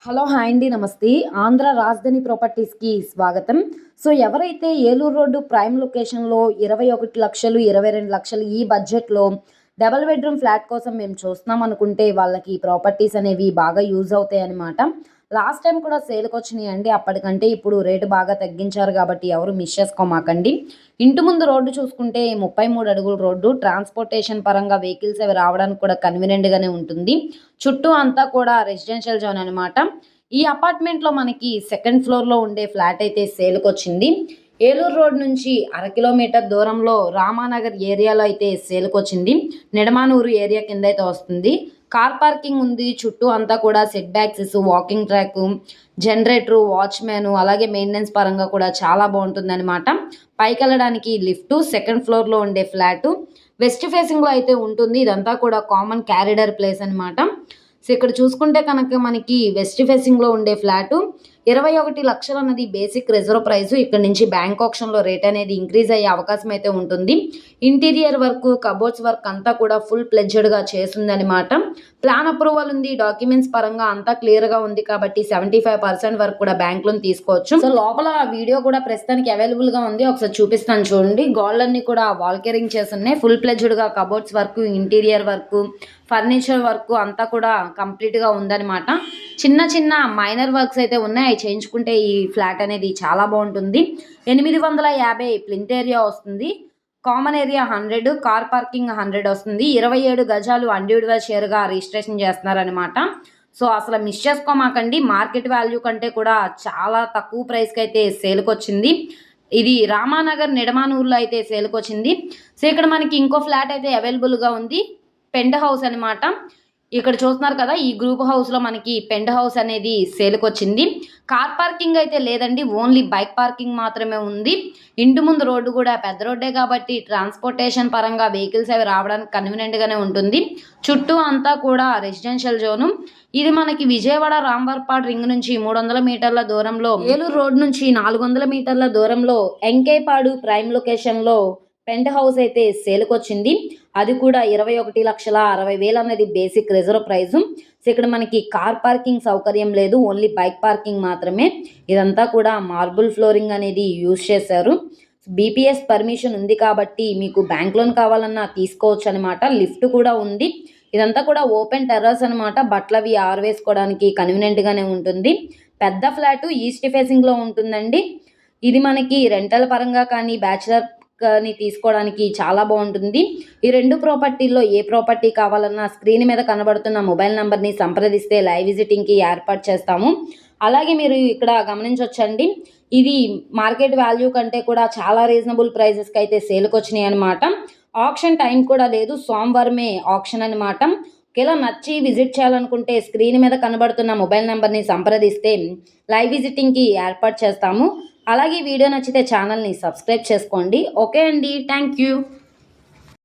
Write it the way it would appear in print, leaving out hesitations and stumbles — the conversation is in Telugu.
హలో! హాయ్ అండి. నమస్తే. ఆంధ్ర రాజధాని ప్రాపర్టీస్‌కి స్వాగతం. సో, ఎవరైతే ఏలూరు రోడ్డు ప్రైమ్ లొకేషన్‌లో 21,00,000, 22,00,000 ఈ బడ్జెట్‌లో డబుల్ బెడ్‌రూమ్ ఫ్లాట్ కోసం మేము చూస్తున్నాం అనుకుంటే వాళ్ళకి ఈ ప్రాపర్టీస్ అనేవి బాగా యూజ్ అవుతాయన్నమాట. లాస్ట్ టైమ్ కూడా సేల్‌కొచ్చినాయండి. అప్పటికంటే ఇప్పుడు రేటు బాగా తగ్గించారు కాబట్టి ఎవరు మిస్ చేసుకోమాకండి. ఇంటి ముందు రోడ్డు చూసుకుంటే 33 అడుగుల రోడ్డు. ట్రాన్స్‌పోర్టేషన్ పరంగా వెహికల్స్ అవి రావడానికి కూడా కన్వీనియంట్‌గానే ఉంటుంది. చుట్టూ అంతా కూడా రెసిడెన్షియల్ జోన్ అనమాట. ఈ అపార్ట్మెంట్‌లో మనకి సెకండ్ ఫ్లోర్‌లో ఉండే ఫ్లాట్ అయితే సేల్‌కొచ్చింది. ఏలూరు రోడ్ నుంచి అర కిలోమీటర్ దూరంలో రామానగర్ ఏరియాలో అయితే సేల్‌కొచ్చింది. నిడమానూరు ఏరియా కిందైతే వస్తుంది. కార్ పార్కింగ్ ఉంది. చుట్టూ అంతా కూడా set బ్యాక్సెస్, walking track, generator, watchman అలాగే మెయింటెనెన్స్ పరంగా కూడా చాలా బావుంటుందనమాట. పైకెళ్ళడానికి లిఫ్టు, సెకండ్ ఫ్లోర్‌లో ఉండే ఫ్లాటు. వెస్ట్ ఫేసింగ్‌లో అయితే ఉంటుంది. ఇదంతా కూడా కామన్ క్యారిడార్ ప్లేస్ అనమాట. సో, ఇక్కడ చూసుకుంటే కనుక మనకి వెస్ట్ ఫేసింగ్‌లో ఉండే ఫ్లాటు 21,00,000 అన్నది బేసిక్ రిజర్వ్ ప్రైసు. ఇక్కడ నుంచి బ్యాంక్ ఆక్షన్‌లో రేట్ అనేది ఇంక్రీజ్ అయ్యే అవకాశం అయితే ఉంటుంది. ఇంటీరియర్ వర్క్, కబోర్డ్స్ వర్క్ అంతా కూడా ఫుల్ ప్లెడ్జ్డ్‌గా చేసుందనమాట. ప్లాన్ అప్రూవల్ ఉంది. డాక్యుమెంట్స్ పరంగా అంతా క్లియర్‌గా ఉంది కాబట్టి 75% వరకు కూడా బ్యాంక్ లోన్ తీసుకోవచ్చు. సో, లోపల వీడియో కూడా ప్రస్తుతానికి అవైలబుల్‌గా ఉంది. ఒకసారి చూపిస్తాను చూడండి. గోడలన్నీ కూడా వాల్ కేరింగ్ చేసున్నాయి. ఫుల్ ప్లెడ్జ్డ్‌గా cupboards work, interior work, furniture work అంతా కూడా కంప్లీట్‌గా ఉందనమాట. చిన్న చిన్న మైనర్ వర్క్స్ అయితే ఉన్నాయి. అయి చేయించుకుంటే ఈ ఫ్లాట్ అనేది చాలా బావుంటుంది. 850 ప్లింత్ ఏరియా వస్తుంది. కామన్ ఏరియా 100, కార్ పార్కింగ్ 100 వస్తుంది. 27 గజాలు ఇండివిడ్యువల్ షేర్‌గా రిజిస్ట్రేషన్ చేస్తున్నారనమాట. సో, అసలు మిస్ చేసుకోమాకండి. మార్కెట్ వాల్యూ కంటే కూడా చాలా తక్కువ ప్రైస్‌కైతే సేల్‌కొచ్చింది. ఇది రామానగర్ నిడమానూరులో అయితే సేల్‌కొచ్చింది. సో, ఇక్కడ మనకి ఇంకో ఫ్లాట్ అయితే అవైలబుల్‌గా ఉంది. పెంట్ హౌస్ అనమాట. ఇక్కడ చూస్తున్నారు కదా! ఈ గ్రూప్ హౌస్‌లో మనకి పెంట్ హౌస్ అనేది సేల్‌కొచ్చింది. కార్ పార్కింగ్ అయితే లేదండి. ఓన్లీ బైక్ పార్కింగ్ మాత్రమే ఉంది. ఇంటి ముందు రోడ్డు కూడా పెద్ద రోడ్డే కాబట్టి ట్రాన్స్‌పోర్టేషన్ పరంగా వెహికల్స్ అవి రావడానికి కన్వీనియంట్‌గానే ఉంటుంది. చుట్టూ అంతా కూడా రెసిడెన్షియల్ జోను. ఇది మనకి విజయవాడ రాంవర్పాడ్ రింగ్ నుంచి 300 మీటర్ల దూరంలో, ఏలూరు రోడ్ నుంచి 400 మీటర్ల దూరంలో ఎంకేపాడు ప్రైమ్ లొకేషన్‌లో పెంట్ హౌస్ అయితే సేల్‌కొచ్చింది. అది కూడా 21,60,000 అన్నది బేసిక్ రిజర్వ్ ప్రైజు. సో, ఇక్కడ మనకి కార్ పార్కింగ్ సౌకర్యం లేదు. ఓన్లీ బైక్ పార్కింగ్ మాత్రమే. ఇదంతా కూడా మార్బుల్ ఫ్లోరింగ్ అనేది యూజ్ చేశారు. బీపీఎస్ పర్మిషన్ ఉంది కాబట్టి మీకు బ్యాంక్ లోన్ కావాలన్నా తీసుకోవచ్చనమాట. లిఫ్ట్ కూడా ఉంది. ఇదంతా కూడా ఓపెన్ టెర్రస్ అనమాట. బట్టలవి ఆరవేసుకోవడానికి కన్వీనియంట్‌గానే ఉంటుంది. పెద్ద ఫ్లాటు ఈస్ట్ ఫేసింగ్‌లో ఉంటుందండి. ఇది మనకి రెంటల్ పరంగా కానీ, బ్యాచిలర్ కానీ తీసుకోవడానికి చాలా బావుంటుంది. ఈ 2 ప్రాపర్టీల్లో ఏ ప్రాపర్టీ కావాలన్నా స్క్రీన్ మీద కనబడుతున్న మొబైల్ నంబర్‌ని సంప్రదిస్తే లైవ్ విజిటింగ్‌కి ఏర్పాటు చేస్తాము. అలాగే మీరు ఇక్కడ గమనించొచ్చండి. ఇది మార్కెట్ వాల్యూ కంటే కూడా చాలా రీజనబుల్ ప్రైజెస్‌కి అయితే సేల్‌కొచ్చినాయన్నమాట. ఆక్షన్ టైం కూడా లేదు. సోమవారమే ఆక్షన్ అనమాట. ఒకేలా నచ్చి విజిట్ చేయాలనుకుంటే స్క్రీన్ మీద కనబడుతున్న మొబైల్ నంబర్‌ని సంప్రదిస్తే లైవ్ విజిటింగ్‌కి ఏర్పాటు చేస్తాము. అలాగే వీడియో నచ్చితే ఛానల్‌ని సబ్స్క్రైబ్ చేసుకోండి. ఓకే అండి. Thank you.